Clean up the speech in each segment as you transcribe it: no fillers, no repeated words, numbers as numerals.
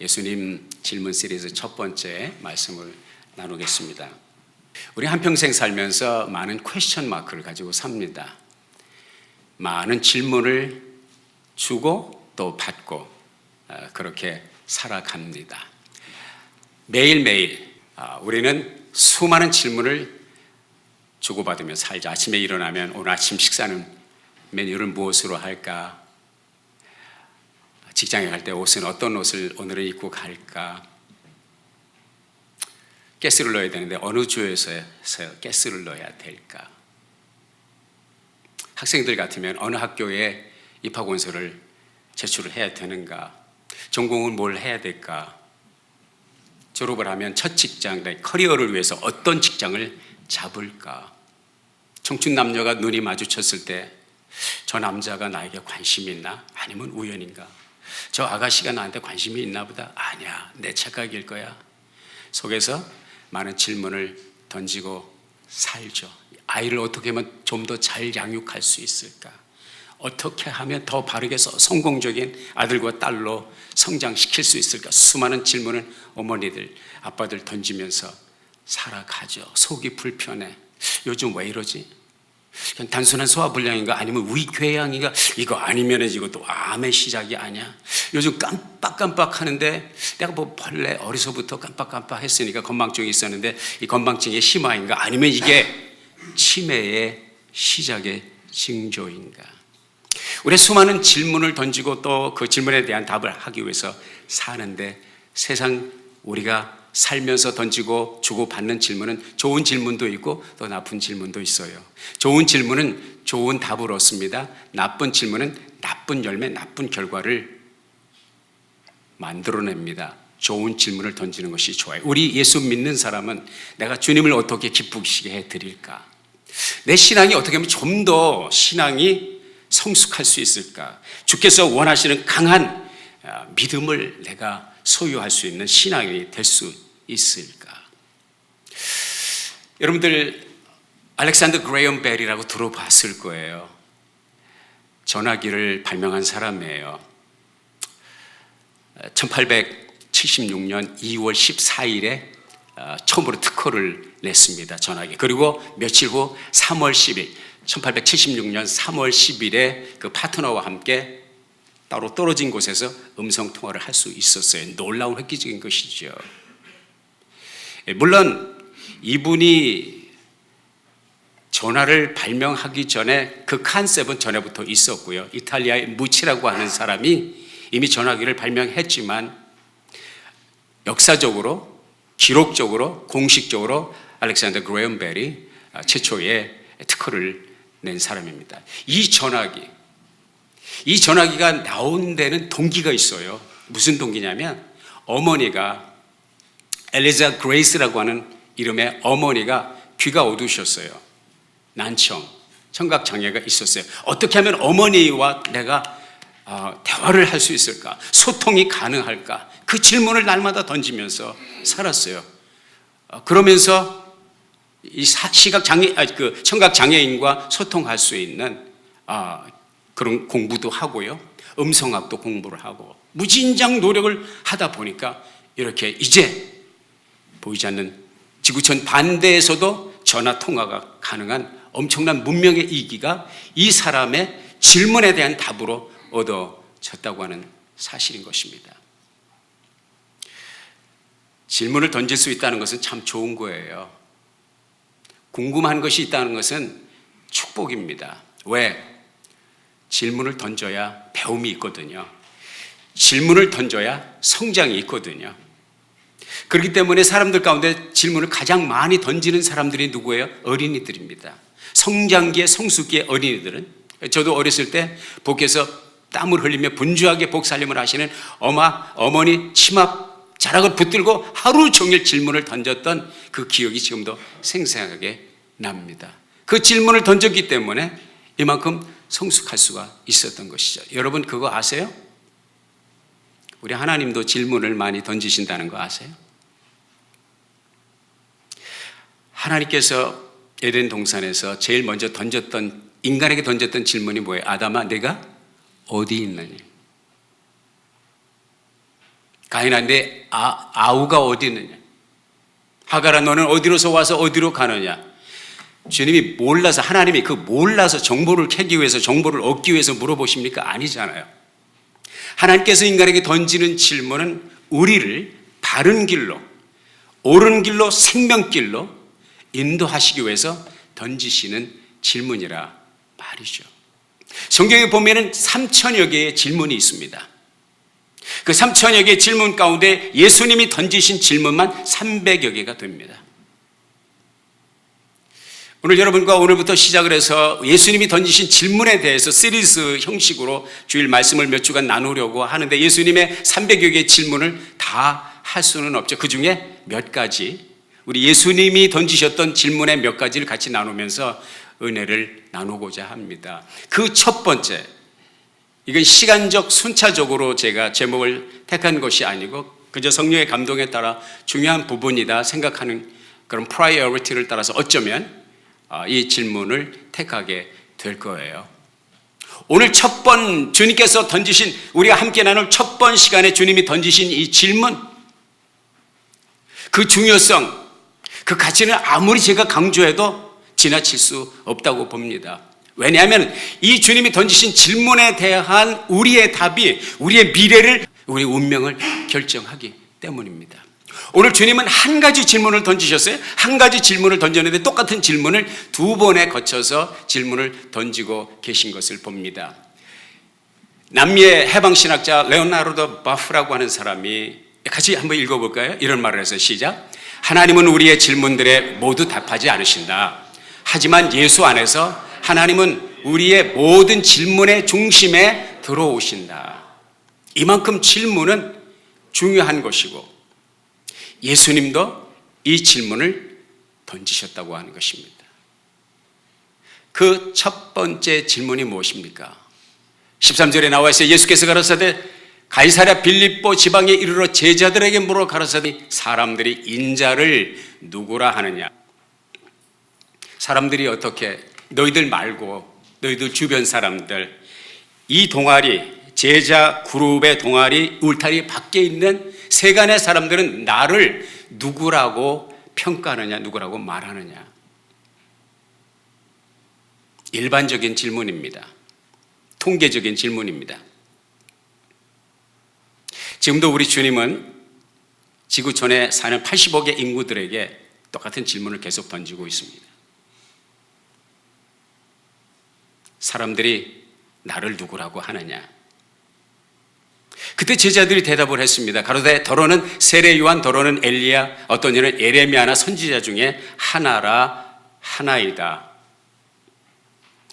예수님 질문 시리즈 첫 번째 말씀을 나누겠습니다. 우리 한평생 살면서 많은 퀘스천 마크를 가지고 삽니다. 많은 질문을 주고 또 받고 그렇게 살아갑니다. 매일매일 우리는 수많은 질문을 주고받으며 살죠. 아침에 일어나면 오늘 아침 식사는 메뉴를 무엇으로 할까? 직장에 갈 때 옷은 어떤 옷을 오늘은 입고 갈까? 가스를 넣어야 되는데 어느 주에서 가스를 넣어야 될까? 학생들 같으면 어느 학교에 입학원서를 제출을 해야 되는가? 전공은 뭘 해야 될까? 졸업을 하면 첫 직장, 커리어를 위해서 어떤 직장을 잡을까? 청춘 남녀가 눈이 마주쳤을 때 저 남자가 나에게 관심이 있나? 아니면 우연인가? 저 아가씨가 나한테 관심이 있나 보다. 아니야, 내 착각일 거야. 속에서 많은 질문을 던지고 살죠. 아이를 어떻게 하면 좀 더 잘 양육할 수 있을까? 어떻게 하면 더 바르게 성공적인 아들과 딸로 성장시킬 수 있을까? 수많은 질문을 어머니들, 아빠들 던지면서 살아가죠. 속이 불편해. 요즘 왜 이러지? 그냥 단순한 소화불량인가? 아니면 위궤양인가? 이거 아니면 이것도 암의 시작이 아니야? 요즘 깜빡깜빡 하는데 내가 뭐 원래 어려서부터 깜빡깜빡 했으니까 건망증이 있었는데 이 건망증의 심화인가? 아니면 이게 치매의 시작의 징조인가? 우리 수많은 질문을 던지고 또 그 질문에 대한 답을 하기 위해서 사는데 세상 우리가 살면서 던지고 주고받는 질문은 좋은 질문도 있고 또 나쁜 질문도 있어요. 좋은 질문은 좋은 답을 얻습니다. 나쁜 질문은 나쁜 열매, 나쁜 결과를 만들어냅니다. 좋은 질문을 던지는 것이 좋아요. 우리 예수 믿는 사람은 내가 주님을 어떻게 기쁘시게 해드릴까? 내 신앙이 어떻게 하면 좀 더 신앙이 성숙할 수 있을까? 주께서 원하시는 강한 믿음을 내가 소유할 수 있는 신앙이 될 수 있을까? 여러분들 알렉산더 그레이엄 벨이라고 들어봤을 거예요. 전화기를 발명한 사람이에요. 1876년 2월 14일에 처음으로 특허를 냈습니다. 전화기. 그리고 며칠 후 3월 10일 1876년 3월 10일에 그 파트너와 함께 따로 떨어진 곳에서 음성통화를 할 수 있었어요. 놀라운 획기적인 것이죠. 물론 이분이 전화를 발명하기 전에 그 컨셉은 전에부터 있었고요. 이탈리아의 무치라고 하는 사람이 이미 전화기를 발명했지만 역사적으로, 기록적으로, 공식적으로 알렉산더 그레이엄 벨이 최초의 특허를 낸 사람입니다. 이 전화기가 나온 데는 동기가 있어요. 무슨 동기냐면 어머니가 엘리자 그레이스라고 하는 이름의 어머니가 귀가 어두우셨어요. 난청, 청각장애가 있었어요. 어떻게 하면 어머니와 내가 대화를 할 수 있을까? 소통이 가능할까? 그 질문을 날마다 던지면서 살았어요. 그러면서 이 청각장애인과 소통할 수 있는 그런 공부도 하고요. 음성학도 공부를 하고 무진장 노력을 하다 보니까 이렇게 이제 보이지 않는 지구촌 반대에서도 전화 통화가 가능한 엄청난 문명의 이기가 이 사람의 질문에 대한 답으로 얻어졌다고 하는 사실인 것입니다. 질문을 던질 수 있다는 것은 참 좋은 거예요. 궁금한 것이 있다는 것은 축복입니다. 왜? 질문을 던져야 배움이 있거든요. 질문을 던져야 성장이 있거든요. 그렇기 때문에 사람들 가운데 질문을 가장 많이 던지는 사람들이 누구예요? 어린이들입니다. 성장기의 성숙기의 어린이들은, 저도 어렸을 때 복에서 땀을 흘리며 분주하게 복살림을 하시는 어머니 치마 자락을 붙들고 하루 종일 질문을 던졌던 그 기억이 지금도 생생하게 납니다. 그 질문을 던졌기 때문에 이만큼 성숙할 수가 있었던 것이죠. 여러분 그거 아세요? 우리 하나님도 질문을 많이 던지신다는 거 아세요? 하나님께서 에덴 동산에서 제일 먼저 인간에게 던졌던 질문이 뭐예요? 아담아, 내가 어디 있느냐? 가인아, 내 아우가 어디 있느냐? 하갈아, 너는 어디로서 와서 어디로 가느냐? 주님이 몰라서, 하나님이 몰라서 정보를 캐기 위해서, 정보를 얻기 위해서 물어보십니까? 아니잖아요. 하나님께서 인간에게 던지는 질문은 우리를 바른 길로, 옳은 길로, 생명길로 인도하시기 위해서 던지시는 질문이라 말이죠. 성경에 보면은 3,000여 개의 질문이 있습니다. 그 3,000여 개의 질문 가운데 예수님이 던지신 질문만 300여 개가 됩니다. 오늘 여러분과 오늘부터 시작을 해서 예수님이 던지신 질문에 대해서 시리즈 형식으로 주일 말씀을 몇 주간 나누려고 하는데, 예수님의 300여 개의 질문을 다 할 수는 없죠. 그 중에 몇 가지, 우리 예수님이 던지셨던 질문의 몇 가지를 같이 나누면서 은혜를 나누고자 합니다. 그 첫 번째, 이건 시간적 순차적으로 제가 제목을 택한 것이 아니고 그저 성령의 감동에 따라 중요한 부분이다 생각하는 그런 프라이어리티를 따라서 어쩌면 이 질문을 택하게 될 거예요. 오늘 주님께서 던지신, 우리가 함께 나눌 첫 번 시간에 주님이 던지신 이 질문, 그 중요성, 그 가치는 아무리 제가 강조해도 지나칠 수 없다고 봅니다. 왜냐하면 이 주님이 던지신 질문에 대한 우리의 답이 우리의 미래를, 우리의 운명을 결정하기 때문입니다. 오늘 주님은 한 가지 질문을 던지셨어요. 한 가지 질문을 던졌는데 똑같은 질문을 두 번에 거쳐서 질문을 던지고 계신 것을 봅니다. 남미의 해방신학자 레오나르도 바프라고 하는 사람이, 같이 한번 읽어볼까요? 이런 말을 해서 시작. 하나님은 우리의 질문들에 모두 답하지 않으신다. 하지만 예수 안에서 하나님은 우리의 모든 질문의 중심에 들어오신다. 이만큼 질문은 중요한 것이고 예수님도 이 질문을 던지셨다고 하는 것입니다. 그 첫 번째 질문이 무엇입니까? 13절에 나와 있어요. 예수께서 가라사대 가이사랴 빌립보 지방에 이르러 제자들에게 물어 가라사대 사람들이 인자를 누구라 하느냐? 사람들이 어떻게, 너희들 말고 너희들 주변 사람들, 이 동아리, 제자 그룹의 동아리 울타리 밖에 있는 세간의 사람들은 나를 누구라고 평가하느냐, 누구라고 말하느냐? 일반적인 질문입니다. 통계적인 질문입니다. 지금도 우리 주님은 지구촌에 사는 80억의 인구들에게 똑같은 질문을 계속 던지고 있습니다. 사람들이 나를 누구라고 하느냐? 그때 제자들이 대답을 했습니다. 가로되 더러는 세례 요한, 더러는 엘리야, 어떤 이는 예레미야나 선지자 중에 하나이다.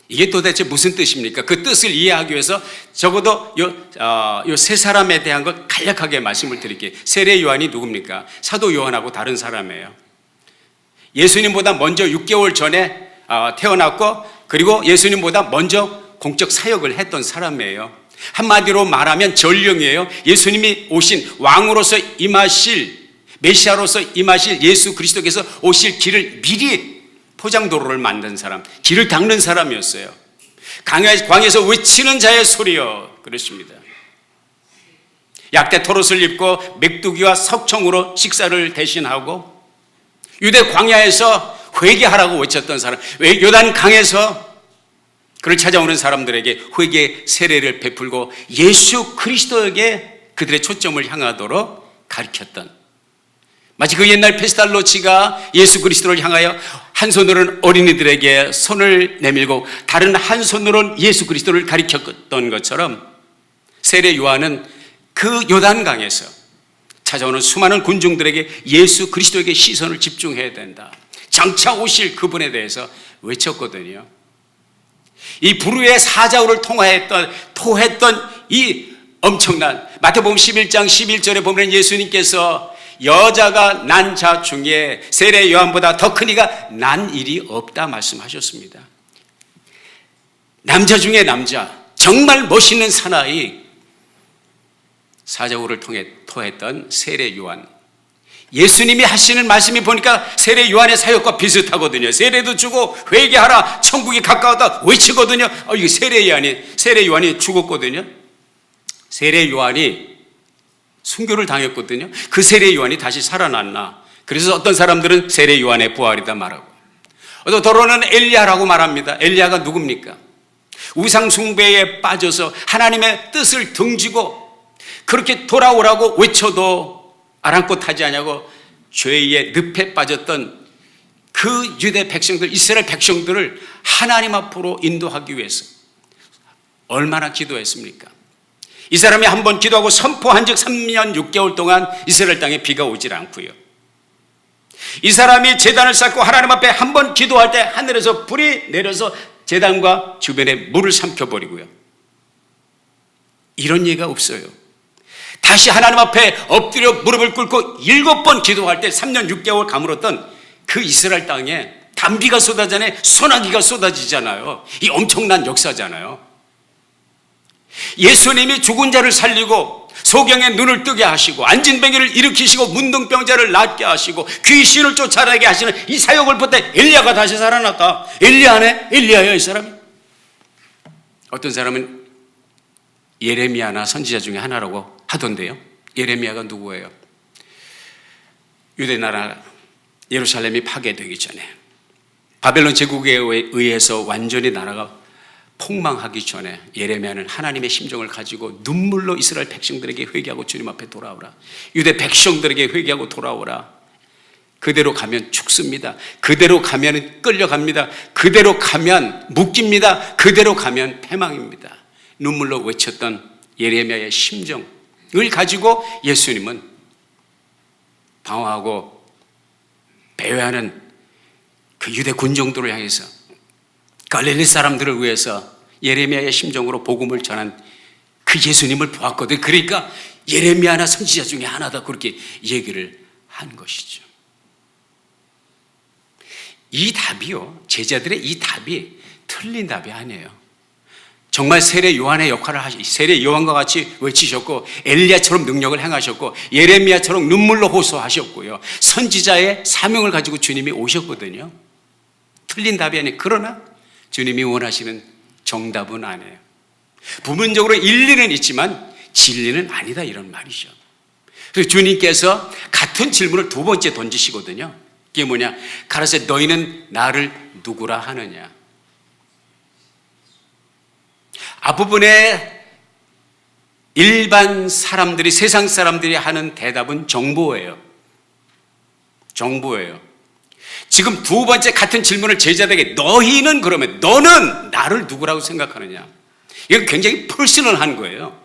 이게 도대체 무슨 뜻입니까? 그 뜻을 이해하기 위해서 적어도 요 세 사람에 대한 것 간략하게 말씀을 드릴게요. 세례 요한이 누굽니까? 사도 요한하고 다른 사람이에요. 예수님보다 먼저 6개월 전에 태어났고, 그리고 예수님보다 먼저 공적 사역을 했던 사람이에요. 한마디로 말하면 전령이에요. 예수님이 오신 왕으로서 임하실, 메시아로서 임하실 예수 그리스도께서 오실 길을 미리 포장도로를 만든 사람, 길을 닦는 사람이었어요. 광야에서 외치는 자의 소리여, 그렇습니다. 약대 털옷을 입고 맥두기와 석청으로 식사를 대신하고, 유대 광야에서 회개하라고 외쳤던 사람, 요단 강에서 그를 찾아오는 사람들에게 회개 세례를 베풀고 예수 그리스도에게 그들의 초점을 향하도록 가르쳤던, 마치 그 옛날 페스달로치가 예수 그리스도를 향하여 한 손으로는 어린이들에게 손을 내밀고 다른 한 손으로는 예수 그리스도를 가리켰던 것처럼, 세례 요한은 그 요단강에서 찾아오는 수많은 군중들에게 예수 그리스도에게 시선을 집중해야 된다, 장차 오실 그분에 대해서 외쳤거든요. 이 불후의 사자우를 토했던 이 엄청난, 마태복음 11장 11절에 보면 예수님께서 여자가 난 자 중에 세례 요한보다 더 큰 이가 난 일이 없다 말씀하셨습니다. 남자 중에 남자, 정말 멋있는 사나이, 사자우를 토했던 세례 요한. 예수님이 하시는 말씀이 보니까 세례 요한의 사역과 비슷하거든요. 세례도 주고 회개하라, 천국이 가까웠다 외치거든요. 이게 세례 요한이 죽었거든요. 세례 요한이 순교를 당했거든요. 그 세례 요한이 다시 살아났나? 그래서 어떤 사람들은 세례 요한의 부활이다 말하고, 또 더러는 엘리야라고 말합니다. 엘리야가 누굽니까? 우상 숭배에 빠져서 하나님의 뜻을 등지고 그렇게 돌아오라고 외쳐도 아랑곳하지 않냐고 죄의 늪에 빠졌던 그 유대 백성들, 이스라엘 백성들을 하나님 앞으로 인도하기 위해서 얼마나 기도했습니까? 이 사람이 한 번 기도하고 선포한 즉 3년 6개월 동안 이스라엘 땅에 비가 오질 않고요. 이 사람이 제단을 쌓고 하나님 앞에 한 번 기도할 때 하늘에서 불이 내려서 제단과 주변에 물을 삼켜버리고요. 이런 예가 없어요. 다시 하나님 앞에 엎드려 무릎을 꿇고 7번 기도할 때 3년 6개월 가물었던 그 이스라엘 땅에 단비가 쏟아지잖아요. 소나기가 쏟아지잖아요. 이 엄청난 역사잖아요. 예수님이 죽은 자를 살리고 소경의 눈을 뜨게 하시고 안진뱅이를 일으키시고 문둥병자를 낫게 하시고 귀신을 쫓아내게 하시는 이 사역을 볼 때 엘리야가 다시 살아났다. 엘리야네? 엘리야야 이 사람이. 어떤 사람은 예레미야나 선지자 중에 하나라고 하던데요. 예레미야가 누구예요? 유대 나라 예루살렘이 파괴되기 전에 바벨론 제국에 의해서 완전히 나라가 폭망하기 전에 예레미야는 하나님의 심정을 가지고 눈물로 이스라엘 백성들에게 회개하고 주님 앞에 돌아오라. 유대 백성들에게 회개하고 돌아오라. 그대로 가면 죽습니다. 그대로 가면 끌려갑니다. 그대로 가면 묶입니다. 그대로 가면 패망입니다. 눈물로 외쳤던 예레미야의 심정을 가지고 예수님은 방황하고 배회하는 그 유대 군정들을 향해서 갈릴리 사람들을 위해서 예레미야의 심정으로 복음을 전한 그 예수님을 보았거든요. 그러니까 예레미야나 선지자 중에 하나다 그렇게 얘기를 한 것이죠. 이 답이요, 제자들의 이 답이 틀린 답이 아니에요. 정말 세례 요한의 역할을 세례 요한과 같이 외치셨고 엘리야처럼 능력을 행하셨고 예레미야처럼 눈물로 호소하셨고요. 선지자의 사명을 가지고 주님이 오셨거든요. 틀린 답이 아니에요. 그러나 주님이 원하시는 정답은 아니에요. 부분적으로 일리는 있지만 진리는 아니다 이런 말이죠. 그래서 주님께서 같은 질문을 두 번째 던지시거든요. 그게 뭐냐? 가라사대 너희는 나를 누구라 하느냐? 앞부분에 일반 사람들이 세상 사람들이 하는 대답은 정보예요. 정보예요. 지금 두 번째 같은 질문을 제자들에게 너희는 그러면 너는 나를 누구라고 생각하느냐? 이건 굉장히 퍼스널한 거예요.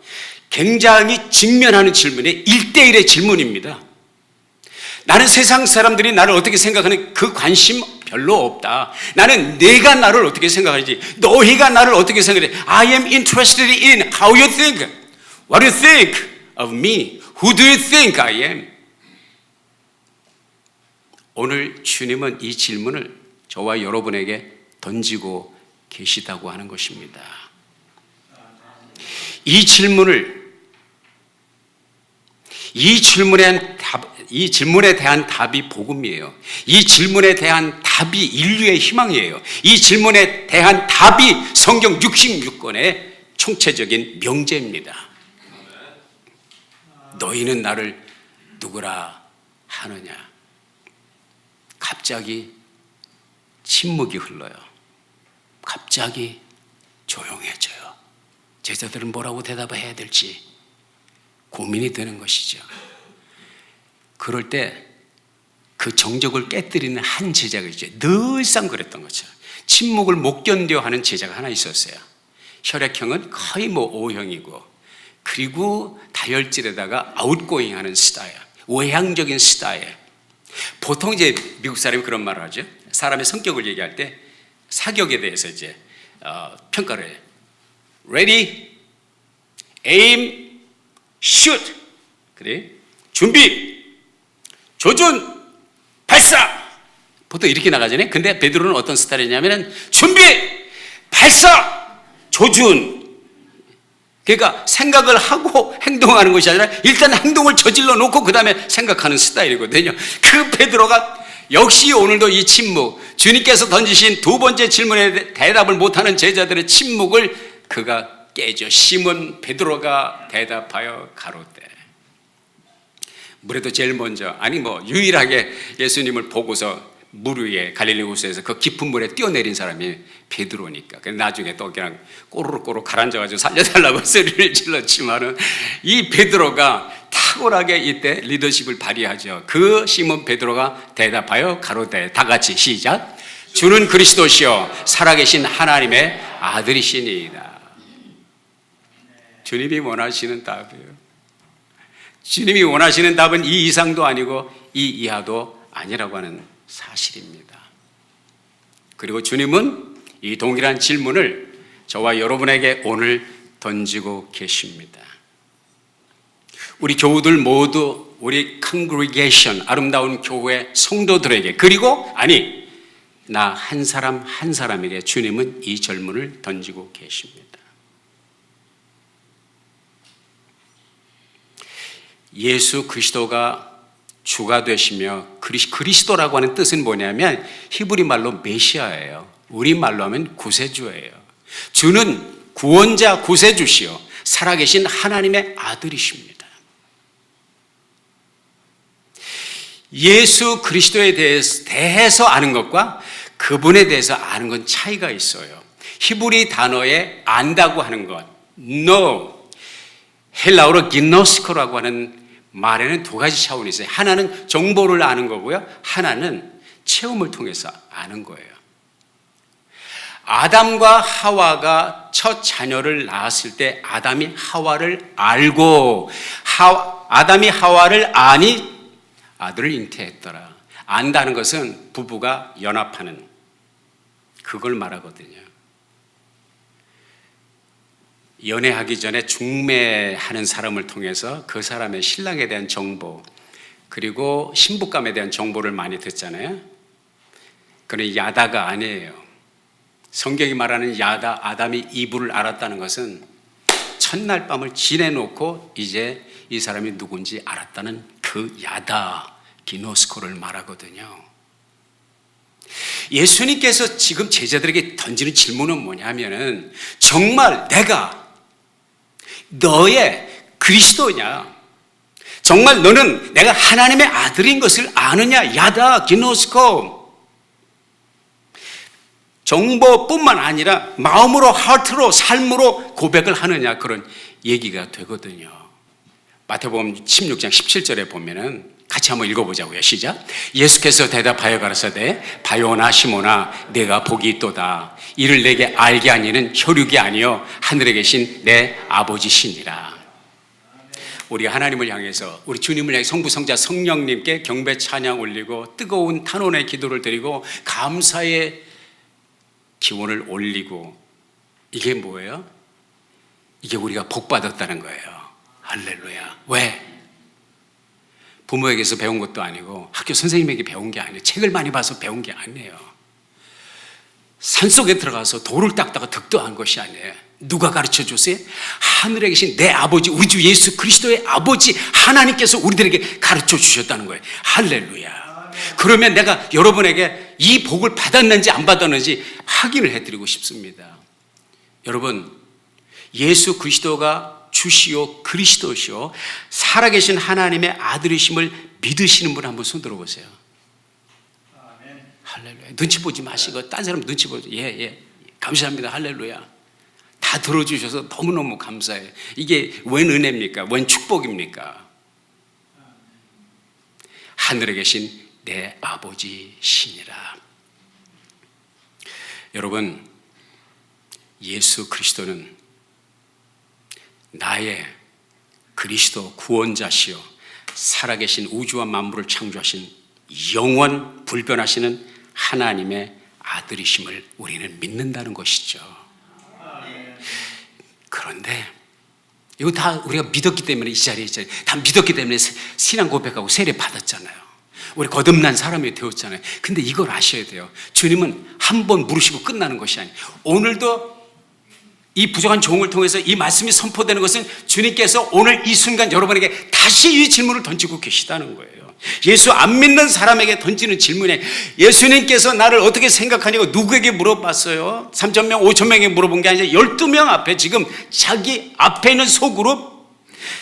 굉장히 직면하는 질문이 1대1의 질문입니다. 나는 세상 사람들이 나를 어떻게 생각하는 그 관심 별로 없다. 나는 내가 나를 어떻게 생각하는지, 너희가 나를 어떻게 생각해? I am interested in how you think. What do you think of me? Who do you think I am? 오늘 주님은 이 질문을 저와 여러분에게 던지고 계시다고 하는 것입니다. 이 질문에 대한 답이 복음이에요. 이 질문에 대한 답이 인류의 희망이에요. 이 질문에 대한 답이 성경 66권의 총체적인 명제입니다. 너희는 나를 누구라 하느냐? 갑자기 침묵이 흘러요. 갑자기 조용해져요. 제자들은 뭐라고 대답해야 될지 고민이 되는 것이죠. 그럴 때 그 정적을 깨뜨리는 한 제자가 있죠. 늘상 그랬던 것처럼 침묵을 못 견뎌 하는 제자가 하나 있었어요. 혈액형은 거의 O형이고 그리고 다혈질에다가 아웃고잉 하는 스타일, 외향적인 스타일. 보통 이제 미국 사람이 그런 말을 하죠. 사람의 성격을 얘기할 때 사격에 대해서 이제 평가를 해요. Ready, aim, shoot. 그래? 준비, 조준, 발사. 보통 이렇게 나가잖아요. 근데 베드로는 어떤 스타일이냐면 준비, 발사, 조준. 그러니까 생각을 하고 행동하는 것이 아니라 일단 행동을 저질러 놓고 그 다음에 생각하는 스타일이거든요. 그 베드로가 역시 오늘도 이 침묵, 주님께서 던지신 두 번째 질문에 대답을 못하는 제자들의 침묵을 그가 깨죠. 시몬 베드로가 대답하여 가로되. 물에도 제일 먼저, 아니 유일하게 예수님을 보고서 물 위에 갈릴리 호수에서 그 깊은 물에 뛰어내린 사람이 베드로니까. 나중에 또 그냥 꼬르륵 가라앉아가지고 살려달라고 소리를 질렀지만은 이 베드로가 탁월하게 이때 리더십을 발휘하죠. 그 시몬 베드로가 대답하여 가로되, 다 같이 시작. 주는 그리스도시요 살아계신 하나님의 아들이시니이다. 주님이 원하시는 답이에요. 주님이 원하시는 답은 이 이상도 아니고 이 이하도 아니라고 하는 사실입니다. 그리고 주님은 이 동일한 질문을 저와 여러분에게 오늘 던지고 계십니다. 우리 교우들 모두, 우리 컨그리게이션, 아름다운 교회 성도들에게, 그리고 나 한 사람 한 사람에게 주님은 이 질문을 던지고 계십니다. 예수 그리스도가 주가 되시며, 그리스도라고 하는 뜻은 뭐냐면 히브리 말로 메시아예요. 우리말로 하면 구세주예요. 주는 구원자 구세주시요 살아계신 하나님의 아들이십니다. 예수 그리스도에 대해서 아는 것과 그분에 대해서 아는 건 차이가 있어요. 히브리 단어에 안다고 하는 것, know, 헬라어로 기노스코라고 하는 말에는 두 가지 차원이 있어요. 하나는 정보를 아는 거고요, 하나는 체험을 통해서 아는 거예요. 아담과 하와가 첫 자녀를 낳았을 때 아담이 하와를 알고 아담이 하와를 아니 아들을 잉태했더라. 안다는 것은 부부가 연합하는, 그걸 말하거든요. 연애하기 전에 중매하는 사람을 통해서 그 사람의 신랑에 대한 정보, 그리고 신부감에 대한 정보를 많이 듣잖아요. 그건 야다가 아니에요. 성경이 말하는 야다, 아담이 이브를 알았다는 것은 첫날 밤을 지내놓고 이제 이 사람이 누군지 알았다는 그 야다, 기노스코를 말하거든요. 예수님께서 지금 제자들에게 던지는 질문은 뭐냐면은, 정말 내가 너의 그리스도냐? 정말 너는 내가 하나님의 아들인 것을 아느냐? 야다, 기노스코. 정보뿐만 아니라 마음으로, 하트로, 삶으로 고백을 하느냐, 그런 얘기가 되거든요. 마태복음 16장 17절에 보면은 같이 한번 읽어보자고요. 시작. 예수께서 대답하여 가라사대, 바요나 시모나 내가 복이 있도다. 이를 내게 알게 하니는 혈육이 아니요 하늘에 계신 내 아버지시니라. 우리 하나님을 향해서, 우리 주님을 향해 성부 성자 성령님께 경배 찬양 올리고 뜨거운 탄원의 기도를 드리고 감사의 기원을 올리고, 이게 뭐예요? 이게 우리가 복 받았다는 거예요. 할렐루야. 왜? 부모에게서 배운 것도 아니고 학교 선생님에게 배운 게 아니에요. 책을 많이 봐서 배운 게 아니에요. 산속에 들어가서 돌을 닦다가 득도한 것이 아니에요. 누가 가르쳐 줬어요? 하늘에 계신 내 아버지, 우리 주 예수 그리스도의 아버지 하나님께서 우리들에게 가르쳐 주셨다는 거예요. 할렐루야. 그러면 내가 여러분에게 이 복을 받았는지 안 받았는지 확인을 해드리고 싶습니다. 여러분, 예수 그리스도가 주시오 그리스도시오 살아계신 하나님의 아들이심을 믿으시는 분 한번 손 들어보세요. 아멘. 할렐루야. 눈치 보지 마시고 딴 사람 눈치 보죠. 예, 감사합니다. 할렐루야. 다 들어주셔서 너무너무 감사해요. 이게 웬 은혜입니까? 웬 축복입니까? 하늘에 계신 내 아버지시니라. 여러분, 예수 그리스도는 나의 그리스도 구원자시요 살아계신 우주와 만물을 창조하신 영원 불변하시는 하나님의 아들이심을 우리는 믿는다는 것이죠. 그런데 이거 다 우리가 믿었기 때문에 이 자리에 다 믿었기 때문에 신앙 고백하고 세례 받았잖아요. 우리 거듭난 사람이 되었잖아요. 근데 이걸 아셔야 돼요. 주님은 한 번 물으시고 끝나는 것이 아니에요. 오늘도 이 부족한 종을 통해서 이 말씀이 선포되는 것은 주님께서 오늘 이 순간 여러분에게 다시 이 질문을 던지고 계시다는 거예요. 예수 안 믿는 사람에게 던지는 질문에 예수님께서 나를 어떻게 생각하냐고 누구에게 물어봤어요? 3,000명, 5,000명에게 물어본 게 아니라 12명 앞에 지금 자기 앞에 있는 소그룹,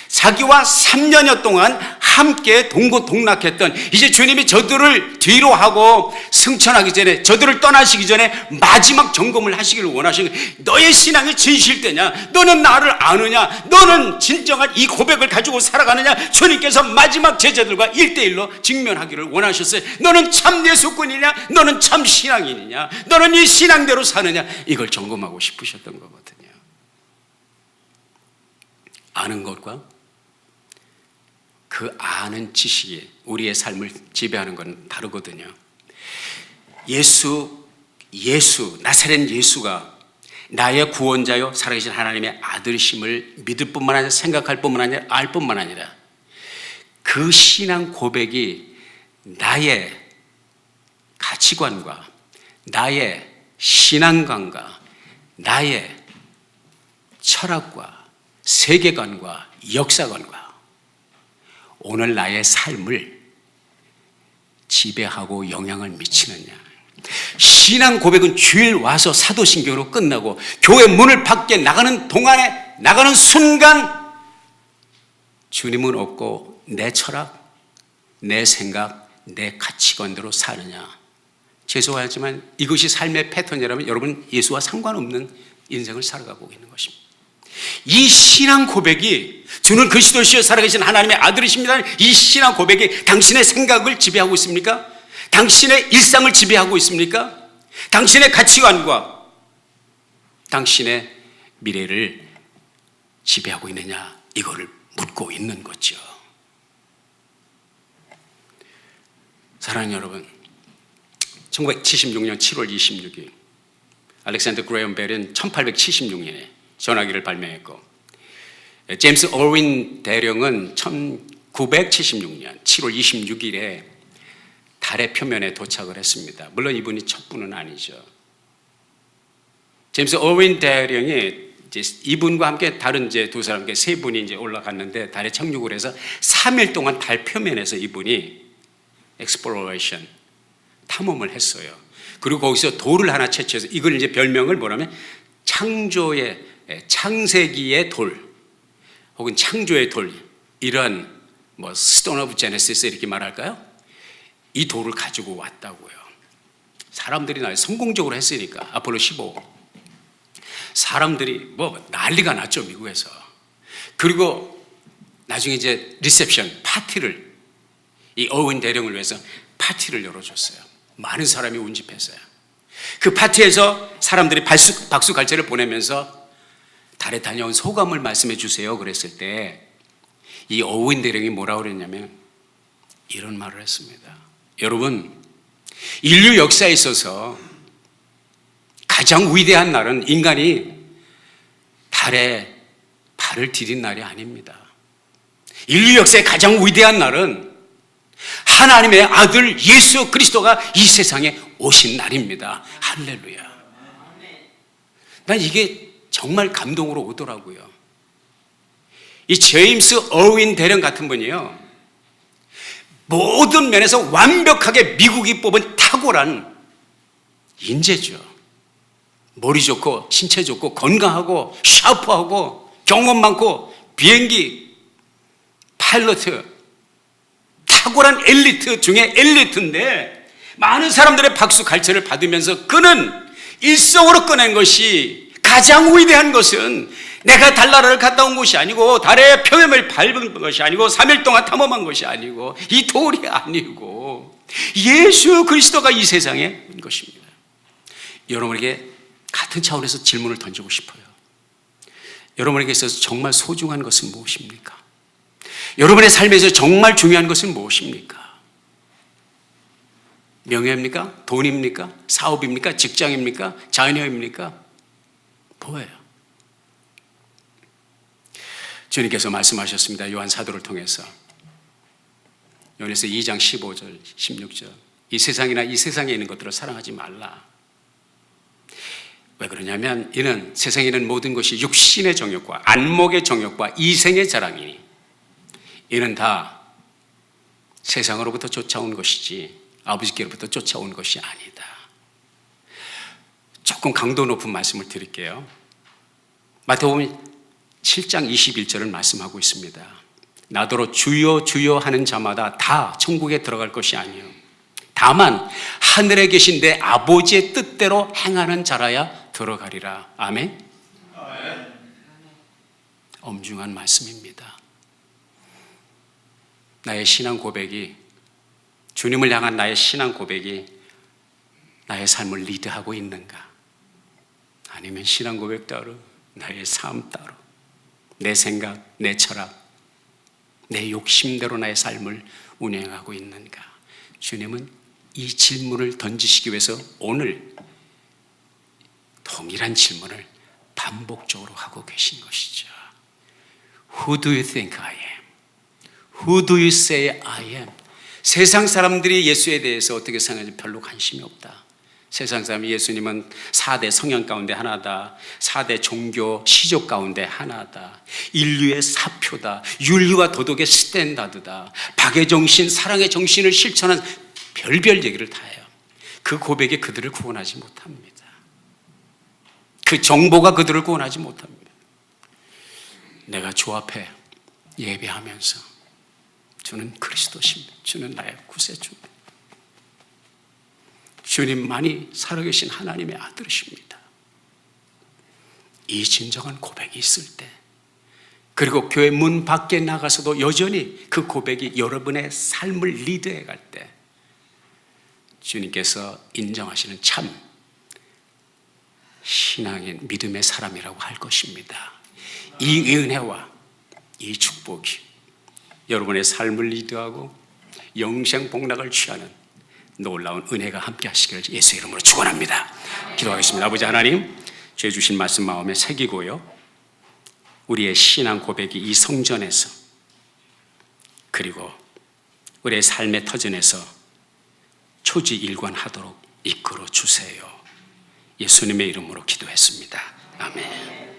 자기와 3년여 동안 함께 동고동락했던, 이제 주님이 저들을 뒤로 하고 승천하기 전에, 저들을 떠나시기 전에 마지막 점검을 하시기를 원하시는 거예요. 너의 신앙이 진실되냐? 너는 나를 아느냐? 너는 진정한 이 고백을 가지고 살아가느냐? 주님께서 마지막 제자들과 1대1로 직면하기를 원하셨어요. 너는 참 예수꾼이냐? 너는 참 신앙인이냐? 너는 이 신앙대로 사느냐? 이걸 점검하고 싶으셨던 거거든요. 아는 것과 그 아는 지식이 우리의 삶을 지배하는 건 다르거든요. 나사렛 예수가 나의 구원자요 살아계신 하나님의 아들이심을 믿을 뿐만 아니라 생각할 뿐만 아니라 알 뿐만 아니라 그 신앙 고백이 나의 가치관과 나의 신앙관과 나의 철학과 세계관과 역사관과 오늘 나의 삶을 지배하고 영향을 미치느냐. 신앙 고백은 주일 와서 사도신경으로 끝나고 교회 문을 밖에 나가는 동안에, 나가는 순간 주님은 없고 내 철학, 내 생각, 내 가치관대로 사느냐. 죄송하지만 이것이 삶의 패턴이라면 여러분 예수와 상관없는 인생을 살아가고 있는 것입니다. 이 신앙 고백이 주는 그리스도시여 살아계신 하나님의 아들이십니다. 이 신앙 고백이 당신의 생각을 지배하고 있습니까? 당신의 일상을 지배하고 있습니까? 당신의 가치관과 당신의 미래를 지배하고 있느냐? 이거를 묻고 있는 거죠. 사랑하는 여러분, 1976년 7월 26일 알렉산더 그레엄 벨은 1876년에 전화기를 발명했고, 제임스 얼윈 대령은 1976년 7월 26일에 달의 표면에 도착을 했습니다. 물론 이분이 첫 분은 아니죠. 제임스 얼윈 대령이 이제 이분과 함께 다른 이제 두 사람, 세 분이 이제 올라갔는데 달에 착륙을 해서 3일 동안 달 표면에서 이분이 exploration, 탐험을 했어요. 그리고 거기서 돌을 하나 채취해서 이걸 이제 별명을 뭐라면 창세기의 돌 혹은 창조의 돌, 이런 뭐 스톤 오브 제네시스 이렇게 말할까요? 이 돌을 가지고 왔다고요. 사람들이 성공적으로 했으니까 아폴로 15 사람들이 뭐 난리가 났죠, 미국에서. 그리고 나중에 이제 리셉션 파티를, 이 어윈 대령을 위해서 파티를 열어줬어요. 많은 사람이 운집했어요. 그 파티에서 사람들이 박수 갈채를 보내면서 달에 다녀온 소감을 말씀해 주세요 그랬을 때 이 어윈 대령이 뭐라고 그랬냐면 이런 말을 했습니다. 여러분, 인류 역사에 있어서 가장 위대한 날은 인간이 달에 발을 디딘 날이 아닙니다. 인류 역사의 가장 위대한 날은 하나님의 아들 예수 그리스도가 이 세상에 오신 날입니다. 할렐루야. 난 이게 정말 감동으로 오더라고요. 이 제임스 어윈 대령 같은 분이요, 모든 면에서 완벽하게 미국이 뽑은 탁월한 인재죠. 머리 좋고 신체 좋고 건강하고 샤프하고 경험 많고 비행기 파일럿, 탁월한 엘리트 중에 엘리트인데 많은 사람들의 박수 갈채를 받으면서 그는 일성으로 꺼낸 것이, 가장 위대한 것은 내가 달나라를 갔다 온 것이 아니고 달의 표면을 밟은 것이 아니고 3일 동안 탐험한 것이 아니고 이 돌이 아니고 예수 그리스도가 이 세상에 온 것입니다. 여러분에게 같은 차원에서 질문을 던지고 싶어요. 여러분에게 있어서 정말 소중한 것은 무엇입니까? 여러분의 삶에서 정말 중요한 것은 무엇입니까? 명예입니까? 돈입니까? 사업입니까? 직장입니까? 자녀입니까? 뭐예요? 주님께서 말씀하셨습니다. 요한 사도를 통해서 요한에서 2장 15절 16절 이 세상이나 이 세상에 있는 것들을 사랑하지 말라. 왜 그러냐면 이는 세상에 있는 모든 것이 육신의 정욕과 안목의 정욕과 이생의 자랑이니 이는 다 세상으로부터 쫓아온 것이지 아버지께로부터 쫓아온 것이 아니다. 조금 강도 높은 말씀을 드릴게요. 마태복음 7장 21절을 말씀하고 있습니다. 나더러 주여 주여 하는 자마다 다 천국에 들어갈 것이 아니요 다만 하늘에 계신 내 아버지의 뜻대로 행하는 자라야 들어가리라. 아멘. 엄중한 말씀입니다. 나의 신앙 고백이, 주님을 향한 나의 신앙 고백이 나의 삶을 리드하고 있는가? 아니면 신앙 고백 따로, 나의 삶 따로, 내 생각, 내 철학, 내 욕심대로 나의 삶을 운행하고 있는가? 주님은 이 질문을 던지시기 위해서 오늘 동일한 질문을 반복적으로 하고 계신 것이죠. Who do you think I am? Who do you say I am? 세상 사람들이 예수에 대해서 어떻게 생각하는지 별로 관심이 없다. 세상 사람이 예수님은 4대 성향 가운데 하나다, 4대 종교 시족 가운데 하나다, 인류의 사표다, 윤리와 도덕의 스탠다드다, 박의 정신, 사랑의 정신을 실천한 별별 얘기를 다 해요. 그 고백이 그들을 구원하지 못합니다. 그 정보가 그들을 구원하지 못합니다. 내가 주 앞에 예배하면서 주는 그리스도십니다. 주는 나의 구세주입니다. 주님만이 살아계신 하나님의 아들이십니다. 이 진정한 고백이 있을 때, 그리고 교회 문 밖에 나가서도 여전히 그 고백이 여러분의 삶을 리드해 갈 때 주님께서 인정하시는 참 신앙인 믿음의 사람이라고 할 것입니다. 이 은혜와 이 축복이 여러분의 삶을 리드하고 영생복락을 취하는 놀라운 은혜가 함께 하시기를 예수의 이름으로 축원합니다. 기도하겠습니다. 아버지 하나님, 주의 주신 말씀 마음에 새기고요, 우리의 신앙 고백이 이 성전에서 그리고 우리의 삶의 터전에서 초지일관하도록 이끌어 주세요. 예수님의 이름으로 기도했습니다. 아멘.